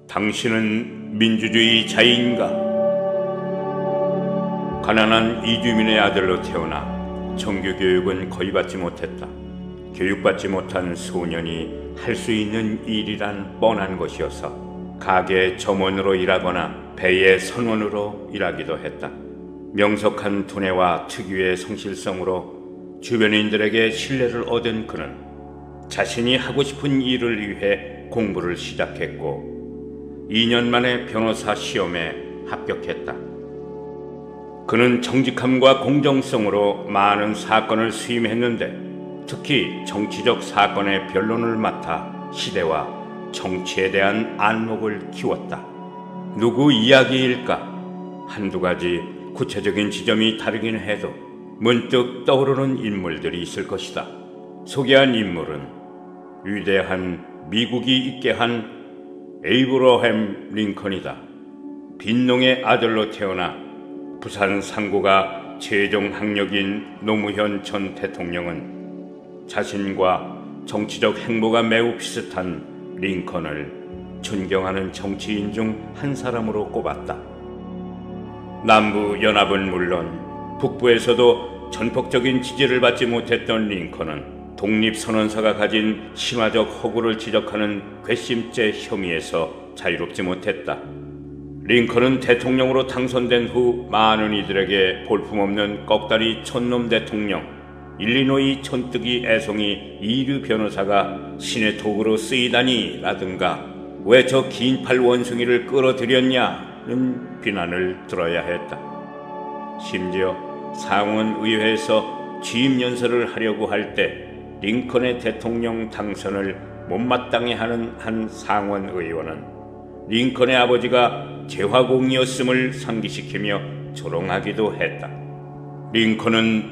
당신은 민주주의자인가? 가난한 이주민의 아들로 태어나 정규교육은 거의 받지 못했다. 교육받지 못한 소년이 할 수 있는 일이란 뻔한 것이어서 가게 점원으로 일하거나 배의 선원으로 일하기도 했다. 명석한 두뇌와 특유의 성실성으로 주변인들에게 신뢰를 얻은 그는 자신이 하고 싶은 일을 위해 공부를 시작했고 2년 만에 변호사 시험에 합격했다. 그는 정직함과 공정성으로 많은 사건을 수임했는데 특히 정치적 사건의 변론을 맡아 시대와 정치에 대한 안목을 키웠다. 누구 이야기일까? 한두 가지 구체적인 지점이 다르긴 해도 문득 떠오르는 인물들이 있을 것이다. 소개한 인물은 위대한 미국이 있게 한 에이브러햄 링컨이다. 빈농의 아들로 태어나 부산 상고가 최종 학력인 노무현 전 대통령은 자신과 정치적 행보가 매우 비슷한 링컨을 존경하는 정치인 중 한 사람으로 꼽았다. 남부 연합은 물론 북부에서도 전폭적인 지지를 받지 못했던 링컨은 독립선언서가 가진 심화적 허구를 지적하는 괘씸죄 혐의에서 자유롭지 못했다. 링컨은 대통령으로 당선된 후 많은 이들에게 볼품없는 꺽다리 촌놈 대통령, 일리노이 촌뜨기 애송이 이류 변호사가 신의 도구로 쓰이다니 라든가 왜 저 긴 팔 원숭이를 끌어들였냐는 비난을 들어야 했다. 심지어 상원의회에서 취임 연설을 하려고 할 때 링컨의 대통령 당선을 못마땅해 하는 한 상원의원은 링컨의 아버지가 재화공이었음을 상기시키며 조롱하기도 했다. 링컨은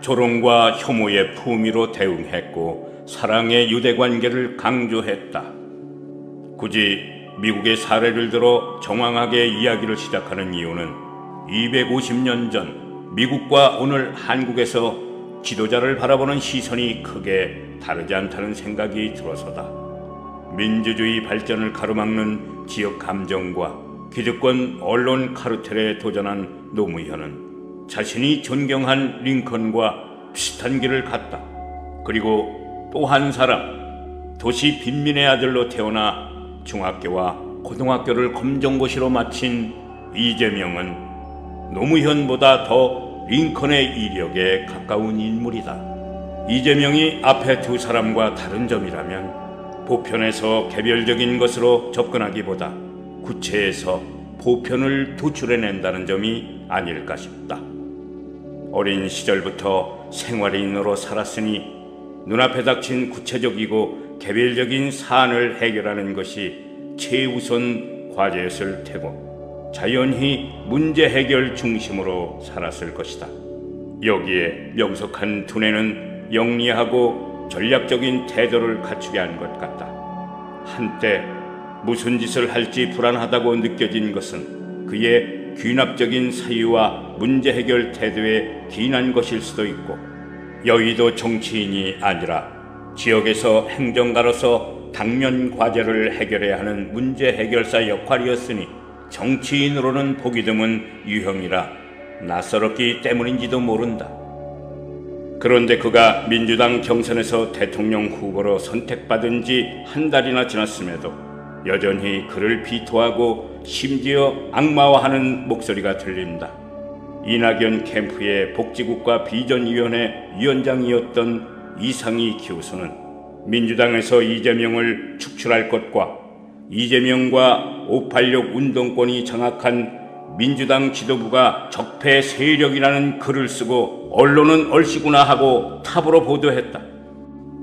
조롱과 혐오의 품위로 대응했고 사랑의 유대관계를 강조했다. 굳이 미국의 사례를 들어 정황하게 이야기를 시작하는 이유는 250년 전 미국과 오늘 한국에서 지도자를 바라보는 시선이 크게 다르지 않다는 생각이 들어서다. 민주주의 발전을 가로막는 지역 감정과 기득권 언론 카르텔에 도전한 노무현은 자신이 존경한 링컨과 비슷한 길을 갔다. 그리고 또 한 사람, 도시 빈민의 아들로 태어나 중학교와 고등학교를 검정고시로 마친 이재명은 노무현보다 더 링컨의 이력에 가까운 인물이다. 이재명이 앞에 두 사람과 다른 점이라면 보편에서 개별적인 것으로 접근하기보다 구체에서 보편을 도출해낸다는 점이 아닐까 싶다. 어린 시절부터 생활인으로 살았으니 눈앞에 닥친 구체적이고 개별적인 사안을 해결하는 것이 최우선 과제였을 테고 자연히 문제 해결 중심으로 살았을 것이다. 여기에 명석한 두뇌는 영리하고 전략적인 태도를 갖추게 한 것 같다. 한때 무슨 짓을 할지 불안하다고 느껴진 것은 그의 귀납적인 사유와 문제 해결 태도에 기인한 것일 수도 있고 여의도 정치인이 아니라 지역에서 행정가로서 당면 과제를 해결해야 하는 문제 해결사 역할이었으니 정치인으로는 보기 드문 유형이라 낯설었기 때문인지도 모른다. 그런데 그가 민주당 경선에서 대통령 후보로 선택받은 지 한 달이나 지났음에도 여전히 그를 비토하고 심지어 악마화하는 목소리가 들린다. 이낙연 캠프의 복지국가 비전위원회 위원장이었던 이상희 교수는 민주당에서 이재명을 축출할 것과 이재명과 586 운동권이 장악한 민주당 지도부가 적폐 세력이라는 글을 쓰고 언론은 얼씨구나 하고 탑으로 보도했다.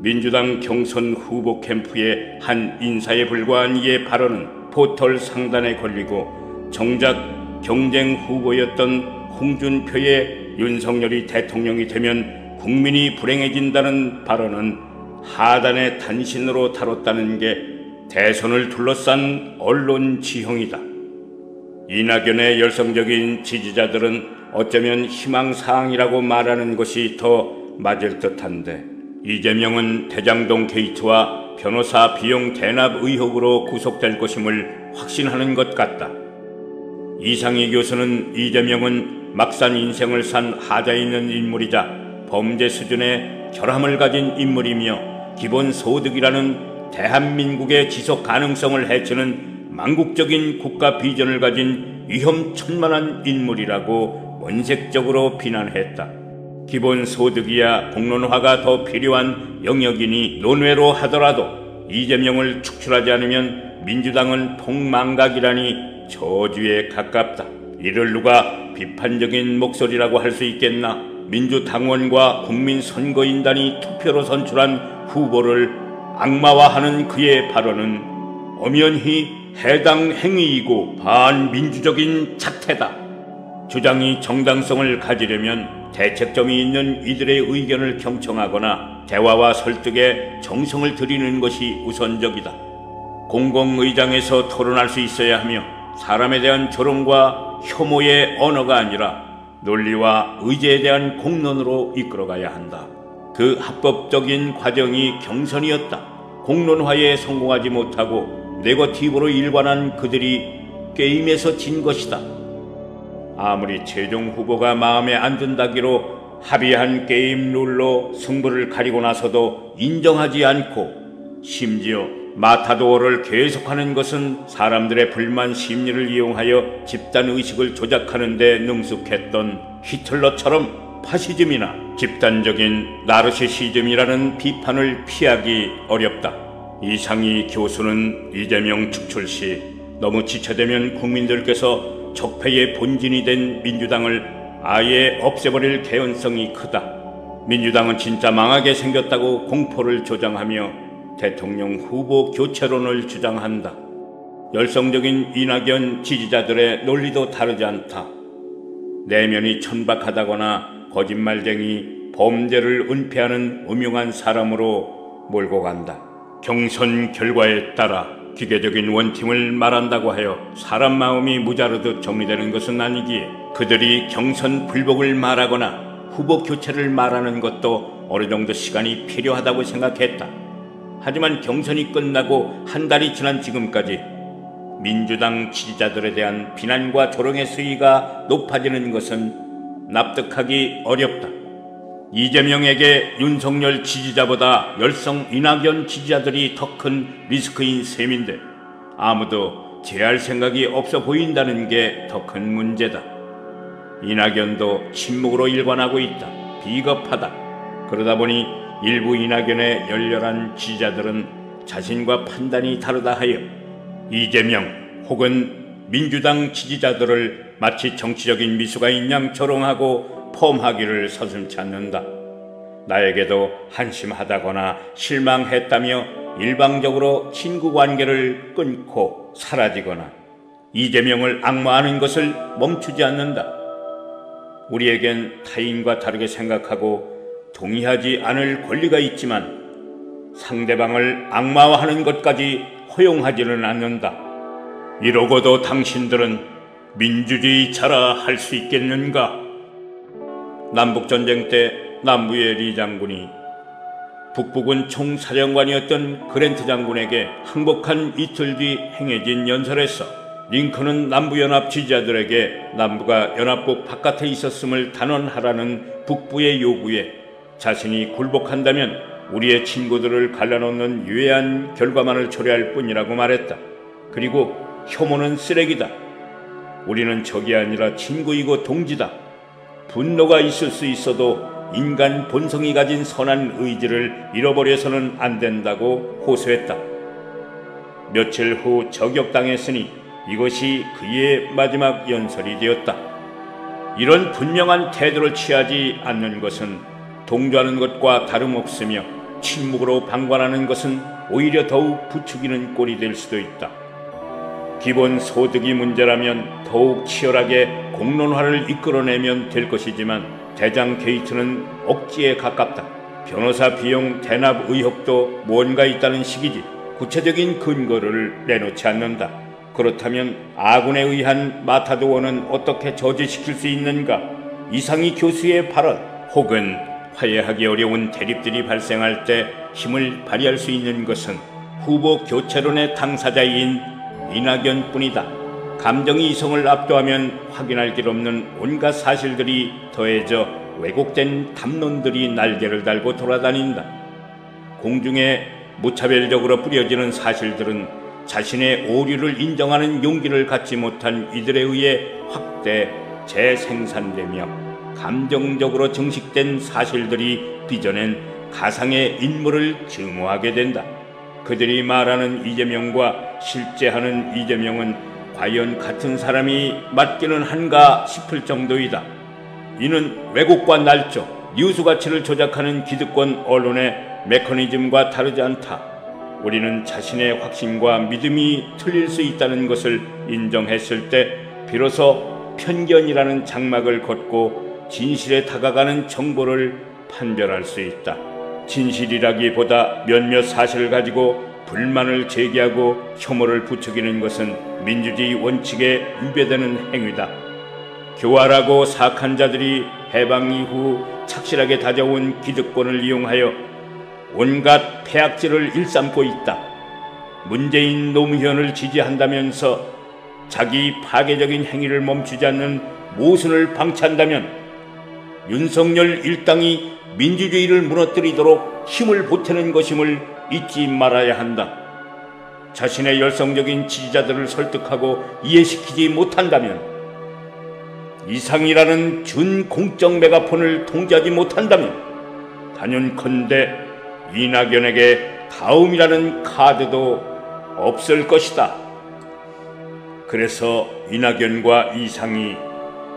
민주당 경선 후보 캠프의 한 인사에 불과한 이의 발언은 포털 상단에 걸리고 정작 경쟁 후보였던 홍준표의 윤석열이 대통령이 되면 국민이 불행해진다는 발언은 하단의 단신으로 다뤘다는 게 대선을 둘러싼 언론 지형이다. 이낙연의 열성적인 지지자들은 어쩌면 희망사항이라고 말하는 것이 더 맞을 듯한데 이재명은 대장동 게이트와 변호사 비용 대납 의혹으로 구속될 것임을 확신하는 것 같다. 이상희 교수는 이재명은 막상 인생을 산 하자 있는 인물이자 범죄 수준의 결함을 가진 인물이며 기본소득이라는 대한민국의 지속 가능성을 해치는 망국적인 국가 비전을 가진 위험천만한 인물이라고 원색적으로 비난했다. 기본소득이야 공론화가 더 필요한 영역이니 논외로 하더라도 이재명을 축출하지 않으면 민주당은 폭망각이라니 저주에 가깝다. 이를 누가 비판적인 목소리라고 할 수 있겠나? 민주당원과 국민선거인단이 투표로 선출한 후보를 악마화하는 그의 발언은 엄연히 해당 행위이고 반민주적인 자태다. 주장이 정당성을 가지려면 대책점이 있는 이들의 의견을 경청하거나 대화와 설득에 정성을 들이는 것이 우선적이다. 공공의장에서 토론할 수 있어야 하며 사람에 대한 조롱과 혐오의 언어가 아니라 논리와 의제에 대한 공론으로 이끌어가야 한다. 그 합법적인 과정이 경선이었다. 공론화에 성공하지 못하고 네거티브로 일관한 그들이 게임에서 진 것이다. 아무리 최종 후보가 마음에 안 든다기로 합의한 게임 룰로 승부를 가리고 나서도 인정하지 않고 심지어 마타도어를 계속하는 것은 사람들의 불만 심리를 이용하여 집단의식을 조작하는 데 능숙했던 히틀러처럼 파시즘이나 집단적인 나르시시즘이라는 비판을 피하기 어렵다. 이상희 교수는 이재명 축출 시 너무 지체되면 국민들께서 적폐의 본진이 된 민주당을 아예 없애버릴 개연성이 크다. 민주당은 진짜 망하게 생겼다고 공포를 조장하며 대통령 후보 교체론을 주장한다. 열성적인 이낙연 지지자들의 논리도 다르지 않다. 내면이 천박하다거나 거짓말쟁이, 범죄를 은폐하는 음흉한 사람으로 몰고 간다. 경선 결과에 따라 기계적인 원팀을 말한다고 하여 사람 마음이 무자르듯 정리되는 것은 아니기에 그들이 경선 불복을 말하거나 후보 교체를 말하는 것도 어느 정도 시간이 필요하다고 생각했다. 하지만 경선이 끝나고 한 달이 지난 지금까지 민주당 지지자들에 대한 비난과 조롱의 수위가 높아지는 것은 납득하기 어렵다. 이재명에게 윤석열 지지자보다 열성 이낙연 지지자들이 더 큰 리스크인 셈인데 아무도 제할 생각이 없어 보인다는 게 더 큰 문제다. 이낙연도 침묵으로 일관하고 있다. 비겁하다. 그러다 보니 일부 이낙연의 열렬한 지지자들은 자신과 판단이 다르다 하여 이재명 혹은 민주당 지지자들을 마치 정치적인 미수가인 양 조롱하고 폼하기를 서슴지 않는다. 나에게도 한심하다거나 실망했다며 일방적으로 친구관계를 끊고 사라지거나 이재명을 악마하는 것을 멈추지 않는다. 우리에겐 타인과 다르게 생각하고 동의하지 않을 권리가 있지만 상대방을 악마화하는 것까지 허용하지는 않는다. 이러고도 당신들은 민주주의자라 할 수 있겠는가? 남북전쟁 때 남부의 리 장군이 북부군 총사령관이었던 그랜트 장군에게 항복한 이틀 뒤 행해진 연설에서 링컨은 남부연합 지지자들에게 남부가 연합국 바깥에 있었음을 단언하라는 북부의 요구에 자신이 굴복한다면 우리의 친구들을 갈라놓는 유해한 결과만을 초래할 뿐이라고 말했다. 그리고 혐오는 쓰레기다. 우리는 적이 아니라 친구이고 동지다. 분노가 있을 수 있어도 인간 본성이 가진 선한 의지를 잃어버려서는 안 된다고 호소했다. 며칠 후 저격당했으니 이것이 그의 마지막 연설이 되었다. 이런 분명한 태도를 취하지 않는 것은 동조하는 것과 다름없으며 침묵으로 방관하는 것은 오히려 더욱 부추기는 꼴이 될 수도 있다. 기본소득이 문제라면 더욱 치열하게 공론화를 이끌어내면 될 것이지만 대장 게이트는 억지에 가깝다. 변호사 비용 대납 의혹도 뭔가 있다는 식이지 구체적인 근거를 내놓지 않는다. 그렇다면 아군에 의한 마타도어는 어떻게 저지시킬 수 있는가? 이상희 교수의 발언 혹은 화해하기 어려운 대립들이 발생할 때 힘을 발휘할 수 있는 것은 후보 교체론의 당사자인 이낙연뿐이다. 감정이 이성을 압도하면 확인할 길 없는 온갖 사실들이 더해져 왜곡된 담론들이 날개를 달고 돌아다닌다. 공중에 무차별적으로 뿌려지는 사실들은 자신의 오류를 인정하는 용기를 갖지 못한 이들에 의해 확대 재생산되며 감정적으로 증식된 사실들이 빚어낸 가상의 인물을 증오하게 된다. 그들이 말하는 이재명과 실제 하는 이재명은 과연 같은 사람이 맞기는 한가 싶을 정도이다. 이는 왜곡과 날조, 뉴스 가치를 조작하는 기득권 언론의 메커니즘과 다르지 않다. 우리는 자신의 확신과 믿음이 틀릴 수 있다는 것을 인정했을 때 비로소 편견이라는 장막을 걷고 진실에 다가가는 정보를 판별할 수 있다. 진실이라기보다 몇몇 사실을 가지고 불만을 제기하고 혐오를 부추기는 것은 민주주의 원칙에 위배되는 행위다. 교활하고 사악한 자들이 해방 이후 착실하게 다져온 기득권을 이용하여 온갖 폐악질을 일삼고 있다. 문재인 노무현을 지지한다면서 자기 파괴적인 행위를 멈추지 않는 모순을 방치한다면 윤석열 일당이 민주주의를 무너뜨리도록 힘을 보태는 것임을 잊지 말아야 한다. 자신의 열성적인 지지자들을 설득하고 이해시키지 못한다면, 이상이라는 준공적 메가폰을 통제하지 못한다면 단연컨대 이낙연에게 다음이라는 카드도 없을 것이다. 그래서 이낙연과 이상이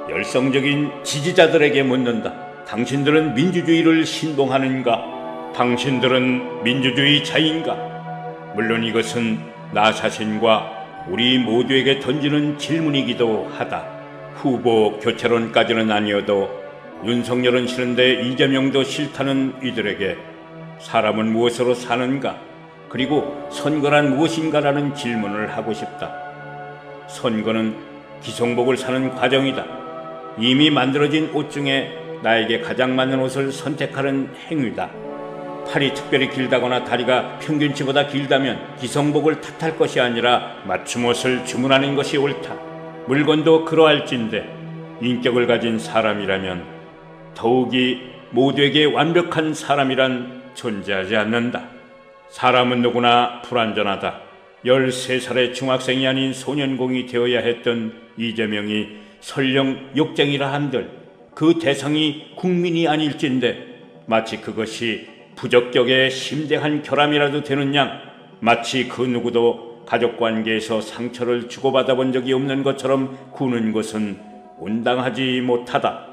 열성적인 지지자들에게 묻는다. 당신들은 민주주의를 신봉하는가? 당신들은 민주주의자인가? 물론 이것은 나 자신과 우리 모두에게 던지는 질문이기도 하다. 후보 교체론까지는 아니어도 윤석열은 싫은데 이재명도 싫다는 이들에게 사람은 무엇으로 사는가? 그리고 선거란 무엇인가라는 질문을 하고 싶다. 선거는 기성복을 사는 과정이다. 이미 만들어진 옷 중에 나에게 가장 맞는 옷을 선택하는 행위다. 팔이 특별히 길다거나 다리가 평균치보다 길다면 기성복을 탓할 것이 아니라 맞춤옷을 주문하는 것이 옳다. 물건도 그러할진데 인격을 가진 사람이라면 더욱이 모두에게 완벽한 사람이란 존재하지 않는다. 사람은 누구나 불완전하다. 13살의 중학생이 아닌 소년공이 되어야 했던 이재명이 설령 욕쟁이라 한들 그 대상이 국민이 아닐진데 마치 그것이 부적격의 심대한 결함이라도 되는 양, 마치 그 누구도 가족관계에서 상처를 주고받아 본 적이 없는 것처럼 구는 것은 온당하지 못하다.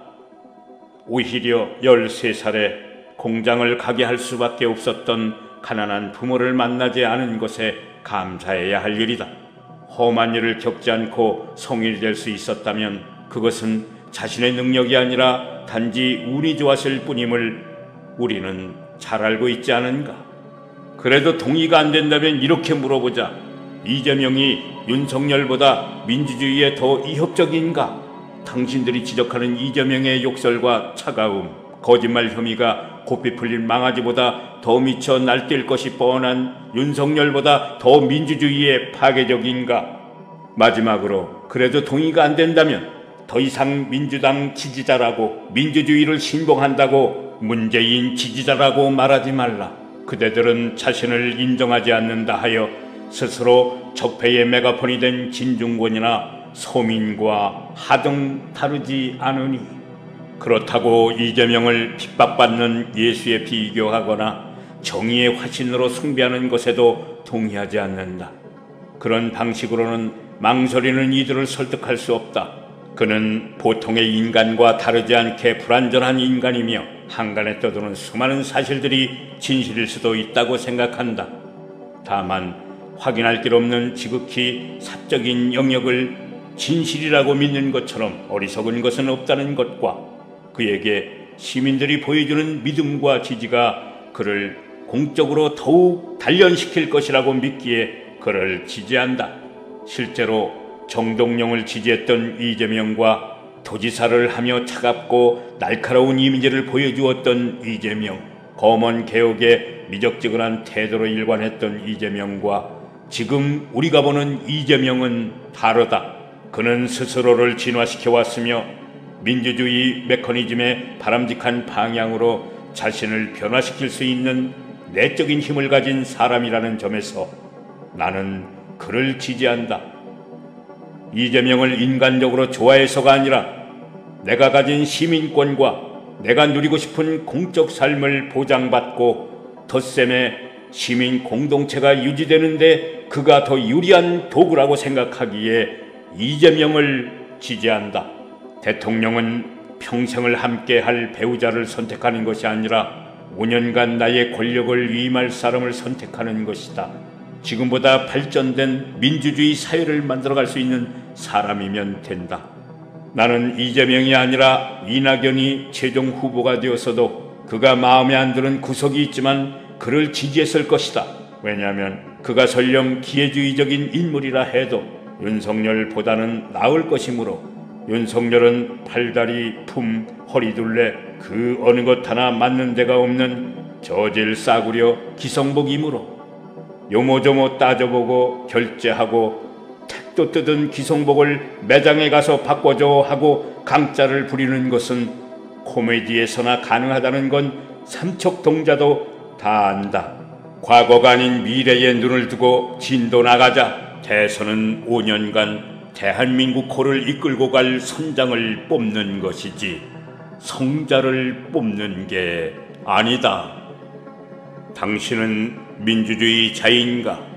오히려 13살에 공장을 가게 할 수밖에 없었던 가난한 부모를 만나지 않은 것에 감사해야 할 일이다. 험한 일을 겪지 않고 성인이 될 수 있었다면 그것은 자신의 능력이 아니라 단지 운이 좋았을 뿐임을 우리는 잘 알고 있지 않은가? 그래도 동의가 안 된다면 이렇게 물어보자. 이재명이 윤석열보다 민주주의에 더 이협적인가? 당신들이 지적하는 이재명의 욕설과 차가움, 거짓말 혐의가 고삐 풀린 망아지보다 더 미쳐 날뛸 것이 뻔한 윤석열보다 더 민주주의에 파괴적인가? 마지막으로 그래도 동의가 안 된다면 더 이상 민주당 지지자라고, 민주주의를 신봉한다고 문재인 지지자라고 말하지 말라. 그대들은 자신을 인정하지 않는다 하여 스스로 적폐의 메가폰이 된 진중권이나 서민과 하등 다르지 않으니, 그렇다고 이재명을 핍박받는 예수에 비교하거나 정의의 화신으로 숭배하는 것에도 동의하지 않는다. 그런 방식으로는 망설이는 이들을 설득할 수 없다. 그는 보통의 인간과 다르지 않게 불완전한 인간이며 한간에 떠도는 수많은 사실들이 진실일 수도 있다고 생각한다. 다만 확인할 길 없는 지극히 사적인 영역을 진실이라고 믿는 것처럼 어리석은 것은 없다는 것과 그에게 시민들이 보여주는 믿음과 지지가 그를 공적으로 더욱 단련시킬 것이라고 믿기에 그를 지지한다. 실제로 정동영을 지지했던 이재명과 도지사를 하며 차갑고 날카로운 이미지를 보여주었던 이재명, 검언 개혁의 미적지근한 태도로 일관했던 이재명과 지금 우리가 보는 이재명은 다르다. 그는 스스로를 진화시켜왔으며 민주주의 메커니즘의 바람직한 방향으로 자신을 변화시킬 수 있는 내적인 힘을 가진 사람이라는 점에서 나는 그를 지지한다. 이재명을 인간적으로 좋아해서가 아니라 내가 가진 시민권과 내가 누리고 싶은 공적 삶을 보장받고 덧셈에 시민 공동체가 유지되는데 그가 더 유리한 도구라고 생각하기에 이재명을 지지한다. 대통령은 평생을 함께할 배우자를 선택하는 것이 아니라 5년간 나의 권력을 위임할 사람을 선택하는 것이다. 지금보다 발전된 민주주의 사회를 만들어갈 수 있는 사람이면 된다. 나는 이재명이 아니라 이낙연이 최종 후보가 되었어도 그가 마음에 안 드는 구석이 있지만 그를 지지했을 것이다. 왜냐하면 그가 설령 기회주의적인 인물이라 해도 윤석열보다는 나을 것이므로 윤석열은 팔다리, 품, 허리둘레 그 어느 것 하나 맞는 데가 없는 저질 싸구려 기성복이므로 요모조모 따져보고 결제하고 택도 뜯은 기성복을 매장에 가서 바꿔줘 하고 강짜를 부리는 것은 코미디에서나 가능하다는 건 삼척동자도 다 안다. 과거가 아닌 미래에 눈을 두고 진도 나가자. 대선은 5년간 대한민국 코를 이끌고 갈 선장을 뽑는 것이지 성자를 뽑는 게 아니다. 당신은 민주주의 자인가?